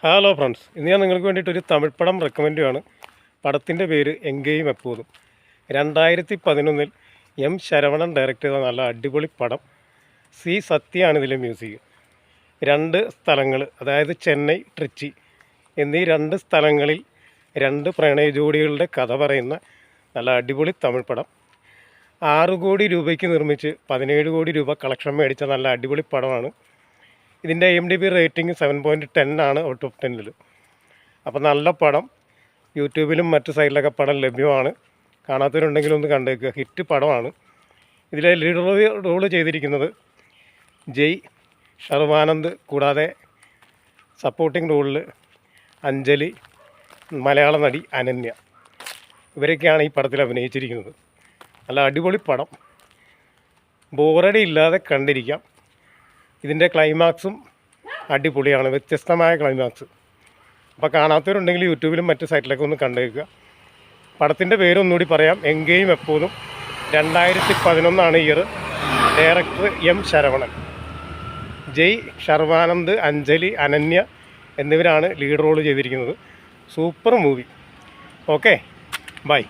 Hello friends, ഇന്ന് ഞാൻ നിങ്ങൾക്ക് വേണ്ടിയിട്ടൊരു തമിഴ് പടം റെക്കമെൻഡ് ആണ്. പടത്തിൻ്റെ പേര് എങ്കേയും എപ്പോതും. 2011 എം ശരവണൻ ഡയറക്റ്റ് ചെയ്ത നല്ല അടിപൊളി പടം. സി സത്യയാണ് ഇതിലെ മ്യൂസിക്. 2 സ്ഥലങ്ങൾ, അതായത് ചെന്നൈ, ട്രിച്ചി എന്നീ 2 സ്ഥലങ്ങളിൽ 2 പ്രണയ ജോഡികളുടെ കഥ പറയുന്ന നല്ല അടിപൊളി തമിഴ് പടം. 6 കോടി രൂപയ്ക്ക് നിർമ്മിച്ച് 17 കോടി രൂപ കളക്ഷൻ മേടിച്ച നല്ല അടിപൊളി പടമാണ്. ഇതിൻ്റെ IMDb റേറ്റിംഗ് 7.10 ആണ് ഔട്ട് ഓഫ് 10. അപ്പോൾ നല്ല പടം. യൂട്യൂബിലും മറ്റു സൈഡിലൊക്കെ പടം ലഭ്യമാണ്. കാണാത്തവരുണ്ടെങ്കിൽ ഒന്ന് കണ്ടേക്കുക. ഹിറ്റ് പടമാണ്. ഇതിലെ ലീഡ് റോൾ ചെയ്തിരിക്കുന്നത് ജയ് ശർവാനന്ദ്, കൂടാതെ സപ്പോർട്ടിംഗ് റോളിൽ അഞ്ജലി, മലയാള നടി അനന്യ, ഇവരൊക്കെയാണ് ഈ പടത്തിൽ അഭിനയിച്ചിരിക്കുന്നത്. നല്ല അടിപൊളി പടം, ബോറടി ഇല്ലാതെ കണ്ടിരിക്കാം. ഇതിൻ്റെ ക്ലൈമാക്സും അടിപൊളിയാണ്, വ്യത്യസ്തമായ ക്ലൈമാക്സ്. അപ്പോൾ കാണാത്തവരുണ്ടെങ്കിൽ യൂട്യൂബിലും മറ്റു സൈറ്റിലൊക്കെ ഒന്ന് കണ്ടേക്കുക. പടത്തിൻ്റെ പേരൊന്നുകൂടി പറയാം, Engeyum Eppodhum. 2011 year. Director M Saravanan. Jai Sharwanand, Anjali, Ananya എന്നിവരാണ് ലീഡ് റോൾ ചെയ്തിരിക്കുന്നത്. Super movie. Okay, by.